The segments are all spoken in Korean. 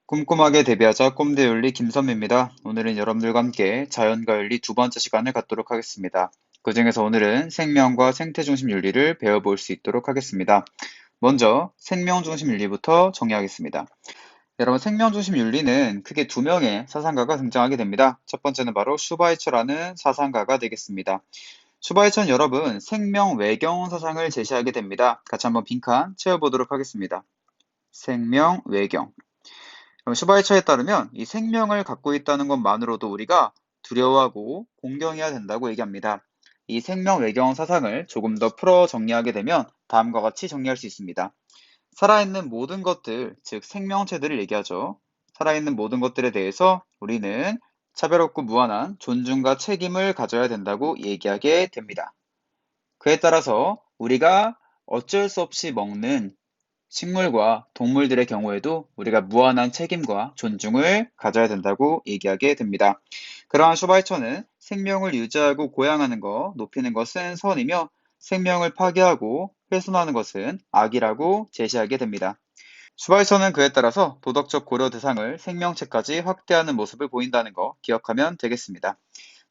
꼼꼼하게 대비하자 꼼대윤리 김선미입니다. 오늘은 여러분들과 함께 자연과 윤리 두 번째 시간을 갖도록 하겠습니다. 그중에서 오늘은 생명과 생태 중심 윤리를 배워볼 수 있도록 하겠습니다. 먼저 생명 중심 윤리부터 정리하겠습니다. 여러분, 생명 중심 윤리는 크게 두 명의 사상가가 등장하게 됩니다. 첫 번째는 바로 슈바이처라는 사상가가 되겠습니다. 슈바이처는 여러분 생명 외경 사상을 제시하게 됩니다. 같이 한번 빈칸 채워보도록 하겠습니다. 생명 외경. 그럼 슈바이처에 따르면 이 생명을 갖고 있다는 것만으로도 우리가 두려워하고 공경해야 된다고 얘기합니다. 이 생명 외경 사상을 조금 더 풀어 정리하게 되면 다음과 같이 정리할 수 있습니다. 살아있는 모든 것들, 즉 생명체들을 얘기하죠. 살아있는 모든 것들에 대해서 우리는 차별 없고 무한한 존중과 책임을 가져야 된다고 얘기하게 됩니다. 그에 따라서 우리가 어쩔 수 없이 먹는 식물과 동물들의 경우에도 우리가 무한한 책임과 존중을 가져야 된다고 얘기하게 됩니다. 그러한 슈바이처는 생명을 유지하고 고양하는 것, 높이는 것은 선이며 생명을 파괴하고 훼손하는 것은 악이라고 제시하게 됩니다. 슈바이처는 그에 따라서 도덕적 고려 대상을 생명체까지 확대하는 모습을 보인다는 거 기억하면 되겠습니다.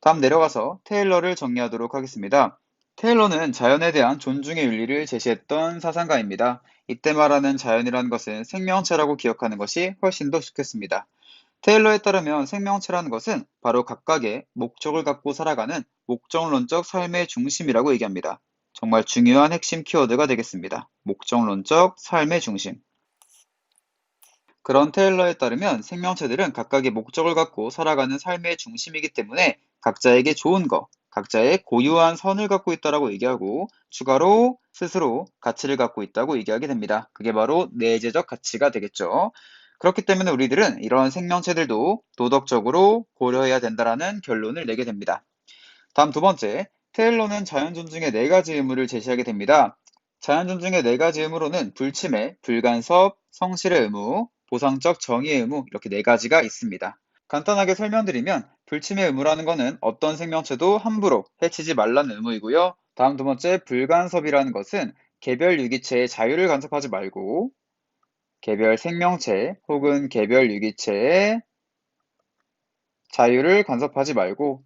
다음 내려가서 테일러를 정리하도록 하겠습니다. 테일러는 자연에 대한 존중의 윤리를 제시했던 사상가입니다. 이때 말하는 자연이라는 것은 생명체라고 기억하는 것이 훨씬 더 좋겠습니다. 테일러에 따르면 생명체라는 것은 바로 각각의 목적을 갖고 살아가는 목적론적 삶의 중심이라고 얘기합니다. 정말 중요한 핵심 키워드가 되겠습니다. 목적론적 삶의 중심. 그런 테일러에 따르면 생명체들은 각각의 목적을 갖고 살아가는 삶의 중심이기 때문에 각자에게 좋은 것, 각자의 고유한 선을 갖고 있다라고 얘기하고 추가로 스스로 가치를 갖고 있다고 얘기하게 됩니다. 그게 바로 내재적 가치가 되겠죠. 그렇기 때문에 우리들은 이런 생명체들도 도덕적으로 고려해야 된다라는 결론을 내게 됩니다. 다음 두 번째, 테일러는 자연 존중의 네 가지 의무를 제시하게 됩니다. 자연 존중의 네 가지 의무로는 불침해, 불간섭, 성실의 의무, 보상적 정의의 의무 이렇게 네 가지가 있습니다. 간단하게 설명드리면 불침의 의무라는 것은 어떤 생명체도 함부로 해치지 말라는 의무이고요. 다음 두 번째 불간섭이라는 것은 개별 유기체의 자유를 간섭하지 말고 개별 생명체 혹은 개별 유기체의 자유를 간섭하지 말고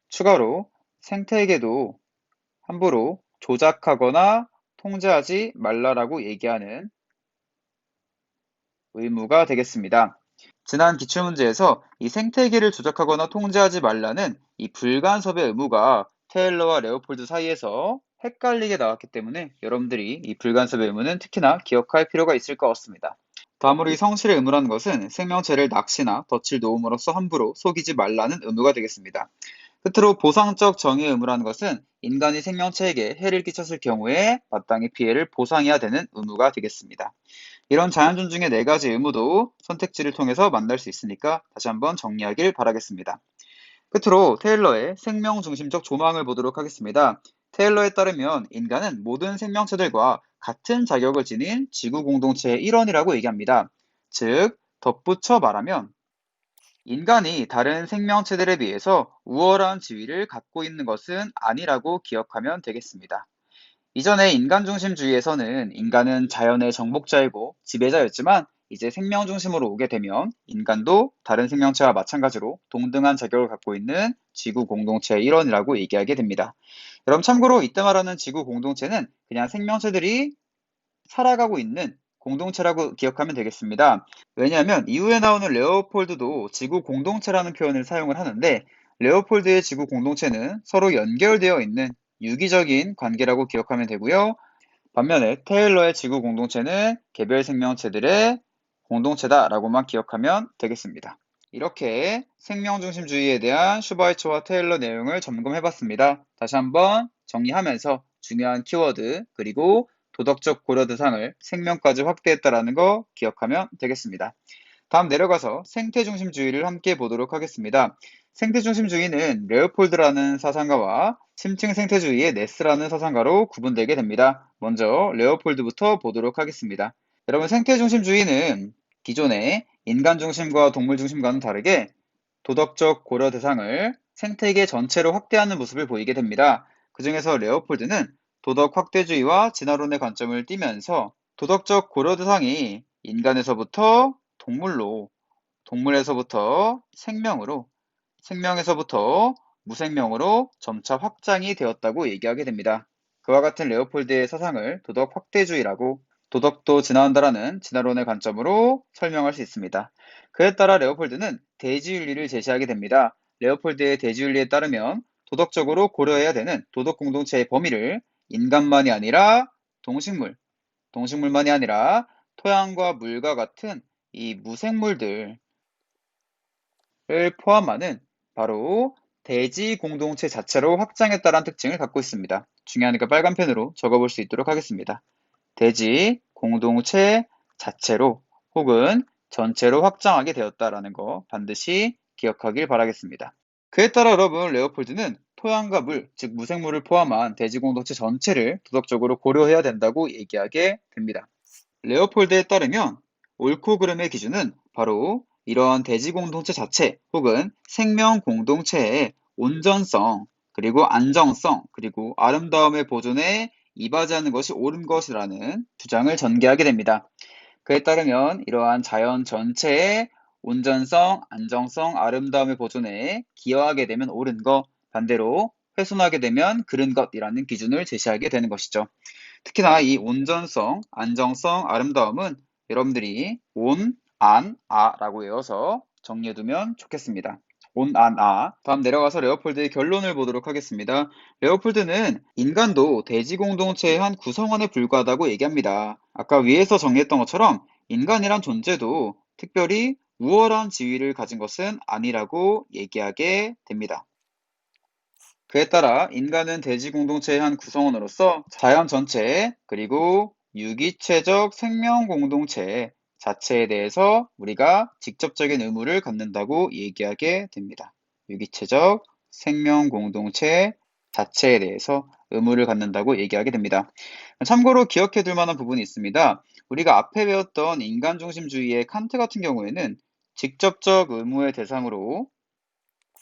추가로 생태계도 함부로 조작하거나 통제하지 말라라고 얘기하는 의무가 되겠습니다. 지난 기출문제에서 이 생태계를 조작하거나 통제하지 말라는 이 불간섭의 의무가 테일러와 레오폴드 사이에서 헷갈리게 나왔기 때문에 여러분들이 이 불간섭의 의무는 특히나 기억할 필요가 있을 것 같습니다. 다음으로 이 성실의 의무라는 것은 생명체를 낚시나 덫을 놓음으로써 함부로 속이지 말라는 의무가 되겠습니다. 끝으로 보상적 정의의 의무라는 것은 인간이 생명체에게 해를 끼쳤을 경우에 마땅히 피해를 보상해야 되는 의무가 되겠습니다. 이런 자연 존중의 네 가지 의무도 선택지를 통해서 만날 수 있으니까 다시 한번 정리하길 바라겠습니다. 끝으로 테일러의 생명 중심적 조망을 보도록 하겠습니다. 테일러에 따르면 인간은 모든 생명체들과 같은 자격을 지닌 지구 공동체의 일원이라고 얘기합니다. 즉, 덧붙여 말하면 인간이 다른 생명체들에 비해서 우월한 지위를 갖고 있는 것은 아니라고 기억하면 되겠습니다. 이전에 인간 중심주의에서는 인간은 자연의 정복자이고 지배자였지만 이제 생명 중심으로 오게 되면 인간도 다른 생명체와 마찬가지로 동등한 자격을 갖고 있는 지구 공동체의 일원이라고 얘기하게 됩니다. 여러분 참고로 이때 말하는 지구 공동체는 그냥 생명체들이 살아가고 있는 공동체라고 기억하면 되겠습니다. 왜냐하면 이후에 나오는 레오폴드도 지구 공동체라는 표현을 사용을 하는데 레오폴드의 지구 공동체는 서로 연결되어 있는 유기적인 관계라고 기억하면 되고요. 반면에 테일러의 지구 공동체는 개별 생명체들의 공동체다라고만 기억하면 되겠습니다. 이렇게 생명중심주의에 대한 슈바이처와 테일러 내용을 점검해봤습니다. 다시 한번 정리하면서 중요한 키워드 그리고 도덕적 고려 대상을 생명까지 확대했다라는 거 기억하면 되겠습니다. 다음 내려가서 생태중심주의를 함께 보도록 하겠습니다. 생태중심주의는 레오폴드라는 사상가와 심층 생태주의의 네스라는 사상가로 구분되게 됩니다. 먼저 레오폴드부터 보도록 하겠습니다. 여러분 생태중심주의는 기존의 인간중심과 동물중심과는 다르게 도덕적 고려 대상을 생태계 전체로 확대하는 모습을 보이게 됩니다. 그 중에서 레오폴드는 도덕 확대주의와 진화론의 관점을 띠면서 도덕적 고려 대상이 인간에서부터 동물로 동물에서부터 생명으로, 생명에서부터 무생명으로 점차 확장이 되었다고 얘기하게 됩니다. 그와 같은 레오폴드의 사상을 도덕 확대주의라고, 도덕도 진화한다라는 진화론의 관점으로 설명할 수 있습니다. 그에 따라 레오폴드는 대지윤리를 제시하게 됩니다. 레오폴드의 대지윤리에 따르면 도덕적으로 고려해야 되는 도덕 공동체의 범위를 인간만이 아니라 동식물, 동식물만이 아니라 토양과 물과 같은 이 무생물들을 포함하는 바로 대지 공동체 자체로 확장했다는 특징을 갖고 있습니다. 중요하니까 빨간 펜으로 적어볼 수 있도록 하겠습니다. 대지 공동체 자체로 혹은 전체로 확장하게 되었다라는 거 반드시 기억하길 바라겠습니다. 그에 따라 여러분, 레오폴드는 토양과 물, 즉 무생물을 포함한 대지 공동체 전체를 도덕적으로 고려해야 된다고 얘기하게 됩니다. 레오폴드에 따르면 옳고 그름의 기준은 바로 이러한 대지 공동체 자체 혹은 생명 공동체의 온전성, 그리고 안정성, 그리고 아름다움의 보존에 이바지하는 것이 옳은 것이라는 주장을 전개하게 됩니다. 그에 따르면 이러한 자연 전체의 온전성, 안정성, 아름다움의 보존에 기여하게 되면 옳은 것, 반대로 훼손하게 되면 그른 것이라는 기준을 제시하게 되는 것이죠. 특히나 이 온전성, 안정성, 아름다움은 여러분들이 온, 안, 아라고 외워서 정리해두면 좋겠습니다. 온, 안, 아. 다음 내려가서 레오폴드의 결론을 보도록 하겠습니다. 레오폴드는 인간도 대지 공동체의 한 구성원에 불과하다고 얘기합니다. 아까 위에서 정리했던 것처럼 인간이란 존재도 특별히 우월한 지위를 가진 것은 아니라고 얘기하게 됩니다. 그에 따라 인간은 대지 공동체의 한 구성원으로서 자연 전체 그리고 유기체적 생명 공동체 자체에 대해서 우리가 직접적인 의무를 갖는다고 얘기하게 됩니다. 유기체적 생명 공동체 자체에 대해서 의무를 갖는다고 얘기하게 됩니다. 참고로 기억해 둘 만한 부분이 있습니다. 우리가 앞에 배웠던 인간중심주의의 칸트 같은 경우에는 직접적 의무의 대상으로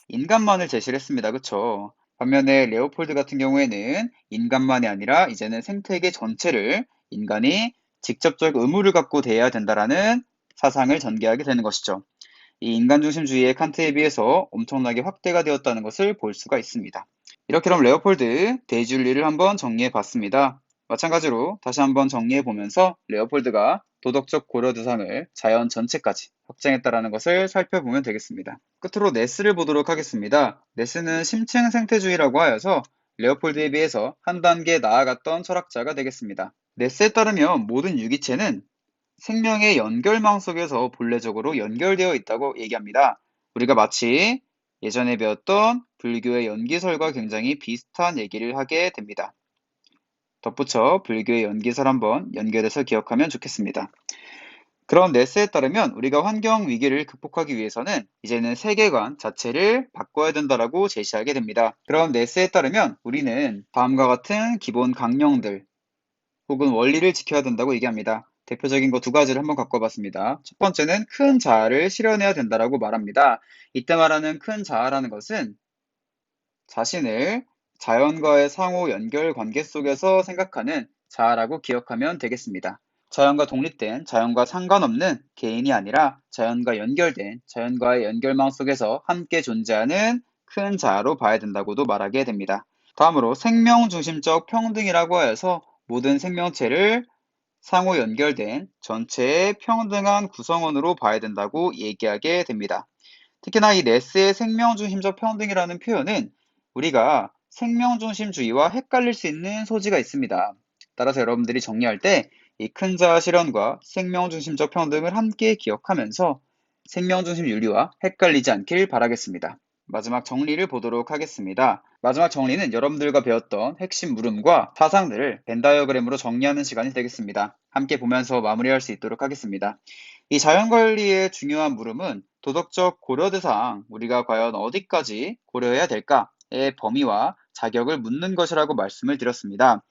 인간만을 제시를 했습니다. 그쵸? 반면에 레오폴드 같은 경우에는 인간만이 아니라 이제는 생태계 전체를 인간이 직접적 의무를 갖고 대해야 된다라는 사상을 전개하게 되는 것이죠. 이 인간중심주의의 칸트에 비해서 엄청나게 확대가 되었다는 것을 볼 수가 있습니다. 이렇게 그럼 레오폴드 대지윤리를 한번 정리해 봤습니다. 마찬가지로 다시 한번 정리해 보면서 레오폴드가 도덕적 고려 대상을 자연 전체까지 확장했다라는 것을 살펴보면 되겠습니다. 끝으로 네스를 보도록 하겠습니다. 네스는 심층 생태주의라고 하여서 레오폴드에 비해서 한 단계 나아갔던 철학자가 되겠습니다. 네스에 따르면 모든 유기체는 생명의 연결망 속에서 본래적으로 연결되어 있다고 얘기합니다. 우리가 마치 예전에 배웠던 불교의 연기설과 굉장히 비슷한 얘기를 하게 됩니다. 덧붙여 불교의 연기설 한번 연결해서 기억하면 좋겠습니다. 그런 네스에 따르면 우리가 환경 위기를 극복하기 위해서는 이제는 세계관 자체를 바꿔야 된다라고 제시하게 됩니다. 그럼 네스에 따르면 우리는 다음과 같은 기본 강령들 혹은 원리를 지켜야 된다고 얘기합니다. 대표적인 거 두 가지를 한번 갖고 와봤습니다. 첫 번째는 큰 자아를 실현해야 된다라고 말합니다. 이때 말하는 큰 자아라는 것은 자신을 자연과의 상호 연결 관계 속에서 생각하는 자아라고 기억하면 되겠습니다. 자연과 독립된, 자연과 상관없는 개인이 아니라 자연과 연결된, 자연과의 연결망 속에서 함께 존재하는 큰 자아로 봐야 된다고도 말하게 됩니다. 다음으로 생명중심적 평등이라고 하여서 모든 생명체를 상호 연결된 전체의 평등한 구성원으로 봐야 된다고 얘기하게 됩니다. 특히나 이 네스의 생명중심적 평등이라는 표현은 우리가 생명중심주의와 헷갈릴 수 있는 소지가 있습니다. 따라서 여러분들이 정리할 때 이 큰 자아 실현과 생명중심적 평등을 함께 기억하면서 생명중심 윤리와 헷갈리지 않길 바라겠습니다. 마지막 정리를 보도록 하겠습니다. 마지막 정리는 여러분들과 배웠던 핵심 물음과 사상들을 벤 다이어그램으로 정리하는 시간이 되겠습니다. 함께 보면서 마무리할 수 있도록 하겠습니다. 이 자연관리의 중요한 물음은 도덕적 고려 대상, 우리가 과연 어디까지 고려해야 될까의 범위와 자격을 묻는 것이라고 말씀을 드렸습니다.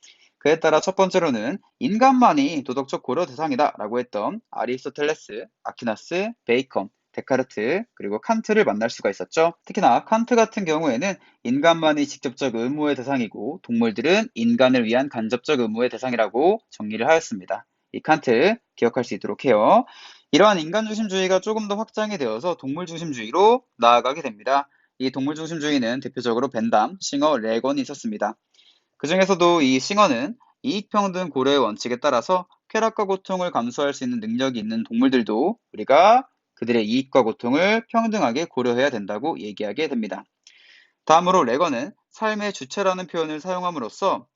그에 따라 첫 번째로는 인간만이 도덕적 고려 대상이다 라고 했던 아리스토텔레스, 아퀴나스, 베이컨, 데카르트, 그리고 칸트를 만날 수가 있었죠. 특히나 칸트 같은 경우에는 인간만이 직접적 의무의 대상이고 동물들은 인간을 위한 간접적 의무의 대상이라고 정리를 하였습니다. 이 칸트 기억할 수 있도록 해요. 이러한 인간중심주의가 조금 더 확장이 되어서 동물중심주의로 나아가게 됩니다. 이 동물중심주의는 대표적으로 벤담, 싱어, 레건이 있었습니다. 그 중에서도 이 싱어는 이익평등 고려의 원칙에 따라서 쾌락과 고통을 감수할 수 있는 능력이 있는 동물들도 우리가 그들의 이익과 고통을 평등하게 고려해야 된다고 얘기하게 됩니다. 다음으로 레건은 삶의 주체라는 표현을 사용함으로써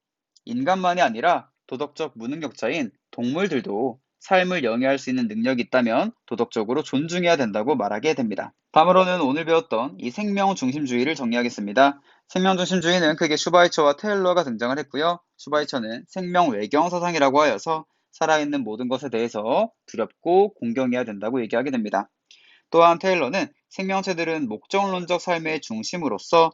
인간만이 아니라 도덕적 무능력자인 동물들도 삶을 영위할 수 있는 능력이 있다면 도덕적으로 존중해야 된다고 말하게 됩니다. 다음으로는 오늘 배웠던 이 생명 중심주의를 정리하겠습니다. 생명 중심주의는 크게 슈바이처와 테일러가 등장을 했고요. 슈바이처는 생명 외경 사상이라고 하여서 살아있는 모든 것에 대해서 두렵고 공경해야 된다고 얘기하게 됩니다. 또한 테일러는 생명체들은 목적론적 삶의 중심으로서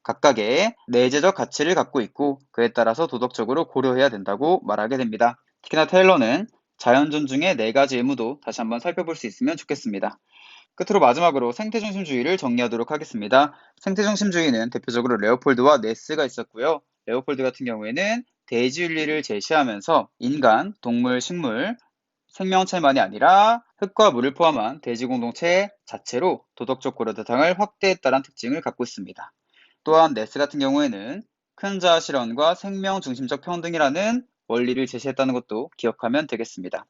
각각의 내재적 가치를 갖고 있고 그에 따라서 도덕적으로 고려해야 된다고 말하게 됩니다. 특히나 테일러는 자연 존중의 4가지 의무도 다시 한번 살펴볼 수 있으면 좋겠습니다. 끝으로 마지막으로 생태중심주의를 정리하도록 하겠습니다. 생태중심주의는 대표적으로 레오폴드와 네스가 있었고요. 레오폴드 같은 경우에는 대지윤리를 제시하면서 인간, 동물, 식물, 생명체만이 아니라 흙과 물을 포함한 대지 공동체 자체로 도덕적 고려 대상을 확대했다는 특징을 갖고 있습니다. 또한 네스 같은 경우에는 큰 자아 실현과 생명 중심적 평등이라는 원리를 제시했다는 것도 기억하면 되겠습니다.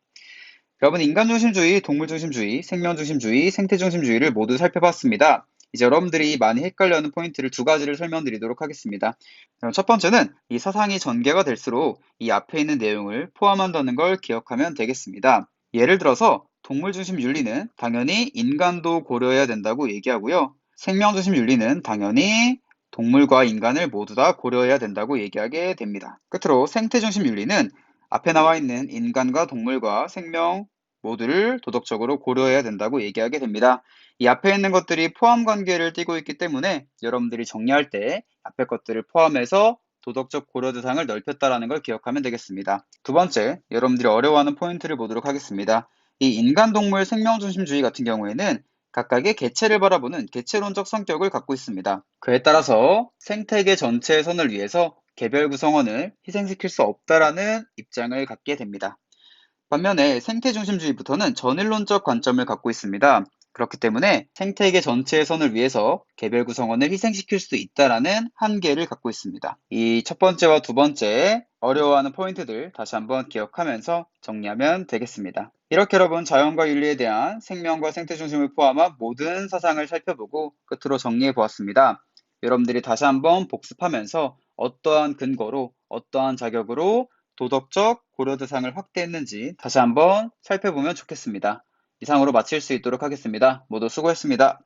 여러분, 인간 중심주의, 동물 중심주의, 생명 중심주의, 생태 중심주의를 모두 살펴봤습니다. 이제 여러분들이 많이 헷갈려하는 포인트를 2가지를 설명드리도록 하겠습니다. 그럼 첫 번째는 이 사상이 전개가 될수록 이 앞에 있는 내용을 포함한다는 걸 기억하면 되겠습니다. 예를 들어서 동물 중심 윤리는 당연히 인간도 고려해야 된다고 얘기하고요. 생명 중심 윤리는 당연히 동물과 인간을 모두 다 고려해야 된다고 얘기하게 됩니다. 끝으로 생태 중심 윤리는 앞에 나와 있는 인간과 동물과 생명 모두를 도덕적으로 고려해야 된다고 얘기하게 됩니다. 이 앞에 있는 것들이 포함 관계를 띠고 있기 때문에 여러분들이 정리할 때 앞에 것들을 포함해서 도덕적 고려 대상을 넓혔다라는 걸 기억하면 되겠습니다. 두 번째, 여러분들이 어려워하는 포인트를 보도록 하겠습니다. 이 인간, 동물, 생명 중심주의 같은 경우에는 각각의 개체를 바라보는 개체론적 성격을 갖고 있습니다. 그에 따라서 생태계 전체의 선을 위해서 개별 구성원을 희생시킬 수 없다라는 입장을 갖게 됩니다. 반면에 생태중심주의부터는 전일론적 관점을 갖고 있습니다. 그렇기 때문에 생태계 전체의 선을 위해서 개별 구성원을 희생시킬 수 있다라는 한계를 갖고 있습니다. 이 첫 번째와 두 번째 어려워하는 포인트들 다시 한번 기억하면서 정리하면 되겠습니다. 이렇게 여러분 자연과 윤리에 대한 생명과 생태 중심을 포함한 모든 사상을 살펴보고 끝으로 정리해 보았습니다. 여러분들이 다시 한번 복습하면서 어떠한 근거로 어떠한 자격으로 도덕적 고려 대상을 확대했는지 다시 한번 살펴보면 좋겠습니다. 이상으로 마칠 수 있도록 하겠습니다. 모두 수고했습니다.